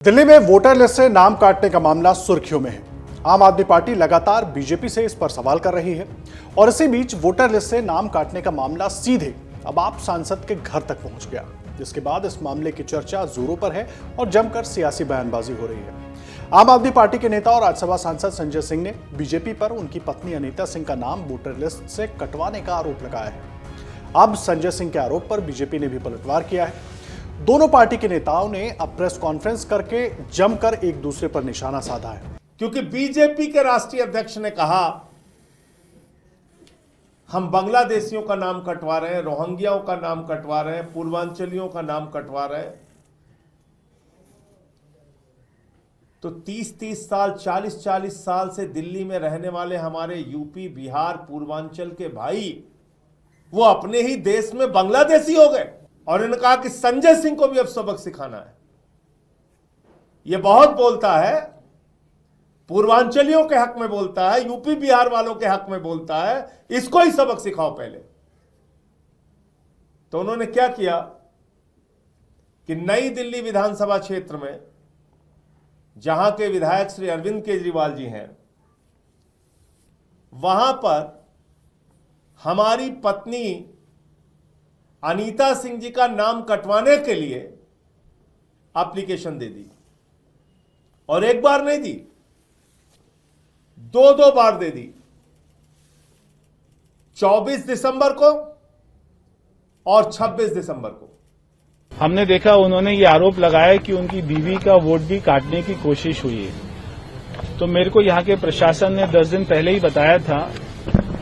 दिल्ली में voter list से नाम काटने का मामला सुर्खियों में है। आम आदमी पार्टी लगातार बीजेपी से इस पर सवाल कर रही है और इसी बीच वोटर लिस्ट से नाम काटने का मामला सीधे अब आप सांसद के घर तक पहुंच गया, जिसके बाद इस मामले की चर्चा जोरों पर है और जमकर सियासी बयानबाजी हो रही है। आम आदमी पार्टी के नेता और राज्यसभा सांसद संजय सिंह ने बीजेपी पर उनकी पत्नी अनीता सिंह का नाम वोटर लिस्ट से कटवाने का आरोप लगाया है। अब संजय सिंह के आरोप पर बीजेपी ने भी पलटवार किया है। दोनों पार्टी के नेताओं ने अब प्रेस कॉन्फ्रेंस करके जमकर एक दूसरे पर निशाना साधा है, क्योंकि बीजेपी के राष्ट्रीय अध्यक्ष ने कहा हम बांग्लादेशियों का नाम कटवा रहे हैं, रोहिंग्याओं का नाम कटवा रहे हैं, पूर्वांचलियों का नाम कटवा रहे हैं। तो 30-30 साल 40-40 साल से दिल्ली में रहने वाले हमारे यूपी बिहार पूर्वांचल के भाई वो अपने ही देश में बांग्लादेशी हो गए। और इन्होंने कहा कि संजय सिंह को भी अब सबक सिखाना है। यह बहुत बोलता है, पूर्वांचलियों के हक में बोलता है, यूपी बिहार वालों के हक में बोलता है, इसको ही सबक सिखाओ पहले। तो उन्होंने क्या किया कि नई दिल्ली विधानसभा क्षेत्र में जहां के विधायक श्री अरविंद केजरीवाल जी हैं, वहां पर हमारी पत्नी अनीता सिंह जी का नाम कटवाने के लिए एप्लीकेशन दे दी। और एक बार नहीं दी, दो बार दे दी। 24 दिसंबर को और 26 दिसंबर को। हमने देखा उन्होंने ये आरोप लगाया कि उनकी बीवी का वोट भी काटने की कोशिश हुई है। तो मेरे को यहाँ के प्रशासन ने 10 दिन पहले ही बताया था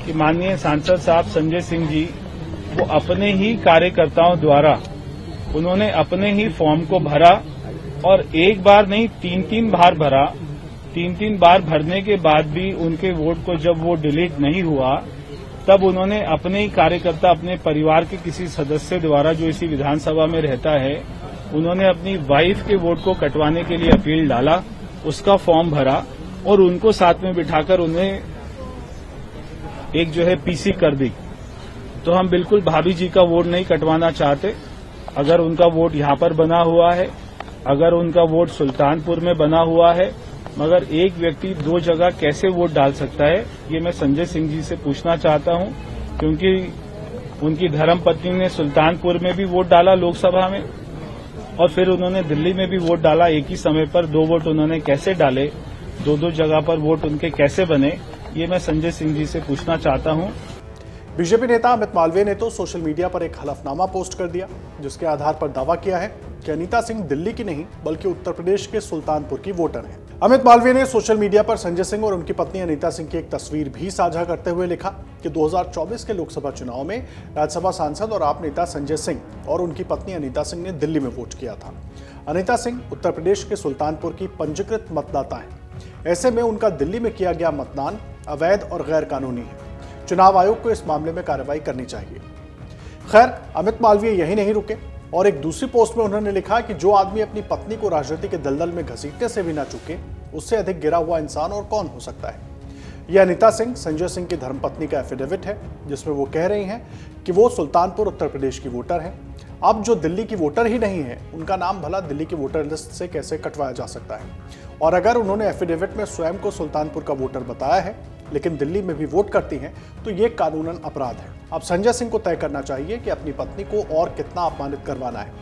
कि माननीय सांसद साहब संजय सिंह जी वो अपने ही कार्यकर्ताओं द्वारा उन्होंने अपने ही फॉर्म को भरा और एक बार नहीं 3-3 बार भरा। 3-3 बार भरने के बाद भी उनके वोट को जब वो डिलीट नहीं हुआ, तब उन्होंने अपने ही कार्यकर्ता, अपने परिवार के किसी सदस्य द्वारा जो इसी विधानसभा में रहता है, उन्होंने अपनी वाइफ के वोट को कटवाने के लिए अपील डाला, उसका फॉर्म भरा और उनको साथ में बिठाकर उन्हें एक जो है पीसी कर दी। तो हम बिल्कुल भाभी जी का वोट नहीं कटवाना चाहते। अगर उनका वोट यहां पर बना हुआ है, अगर उनका वोट सुल्तानपुर में बना हुआ है, मगर एक व्यक्ति 2 जगह कैसे वोट डाल सकता है, ये मैं संजय सिंह जी से पूछना चाहता हूं। क्योंकि उनकी धर्मपत्नी ने सुल्तानपुर में भी वोट डाला लोकसभा में और फिर उन्होंने दिल्ली में भी वोट डाला। एक ही समय पर 2 वोट उन्होंने कैसे डाले, 2-2 जगह पर वोट उनके कैसे बने, ये मैं संजय सिंह जी से पूछना चाहता हूं। बीजेपी नेता अमित मालवीय ने तो सोशल मीडिया पर एक हलफनामा पोस्ट कर दिया, जिसके आधार पर दावा किया है कि अनीता सिंह दिल्ली की नहीं बल्कि उत्तर प्रदेश के सुल्तानपुर की वोटर हैं। अमित मालवीय ने सोशल मीडिया पर संजय सिंह और उनकी पत्नी अनीता सिंह की एक तस्वीर भी साझा करते हुए लिखा कि 2024 के लोकसभा चुनाव में राज्यसभा सांसद और आप नेता संजय सिंह और उनकी पत्नी अनीता सिंह ने दिल्ली में वोट किया था। अनीता सिंह उत्तर प्रदेश के सुल्तानपुर की पंजीकृत मतदाता है। ऐसे में उनका दिल्ली में किया गया मतदान अवैध और गैर कानूनी है। चुनाव आयोग को इस मामले में कार्रवाई करनी चाहिए। खैर, अमित मालवीय यही नहीं रुके और एक दूसरी पोस्ट में उन्होंने लिखा कि जो आदमी अपनी पत्नी को राजनीति के दलदल में घसीटने से भी ना चूके, उससे अधिक गिरा हुआ इंसान और कौन हो सकता है। यह अनीता सिंह संजय सिंह की धर्मपत्नी का एफिडेविट है, जिसमें वो कह रही हैं कि वो सुल्तानपुर उत्तर प्रदेश की वोटर है। अब जो दिल्ली की वोटर ही नहीं है, उनका नाम भला दिल्ली की वोटर लिस्ट से कैसे कटवाया जा सकता है। और अगर उन्होंने एफिडेविट में स्वयं को सुल्तानपुर का वोटर बताया है लेकिन दिल्ली में भी वोट करती हैं, तो ये कानूनन अपराध है। अब संजय सिंह को तय करना चाहिए कि अपनी पत्नी को और कितना अपमानित करवाना है।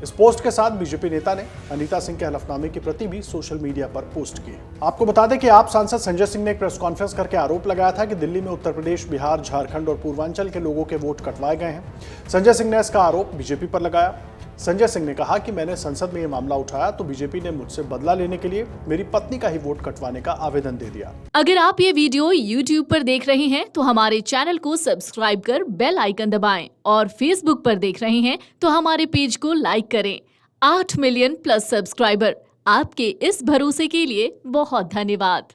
इस पोस्ट के साथ बीजेपी नेता ने अनीता सिंह के हलफनामे की प्रति भी सोशल मीडिया पर पोस्ट की। आपको बता दें कि आप सांसद संजय सिंह ने एक प्रेस कॉन्फ्रेंस करके आरोप लगाया था कि दिल्ली में उत्तर प्रदेश, बिहार, झारखंड और पूर्वांचल के लोगों के वोट कटवाए गए हैं। संजय सिंह ने इसका आरोप बीजेपी पर लगाया। संजय सिंह ने कहा कि मैंने संसद में यह मामला उठाया तो बीजेपी ने मुझसे बदला लेने के लिए मेरी पत्नी का ही वोट कटवाने का आवेदन दे दिया। अगर आप ये वीडियो YouTube पर देख रहे हैं तो हमारे चैनल को सब्सक्राइब कर बेल आइकन दबाएं और Facebook पर देख रहे हैं तो हमारे पेज को लाइक करें। 8 मिलियन प्लस सब्सक्राइबर, आपके इस भरोसे के लिए बहुत धन्यवाद।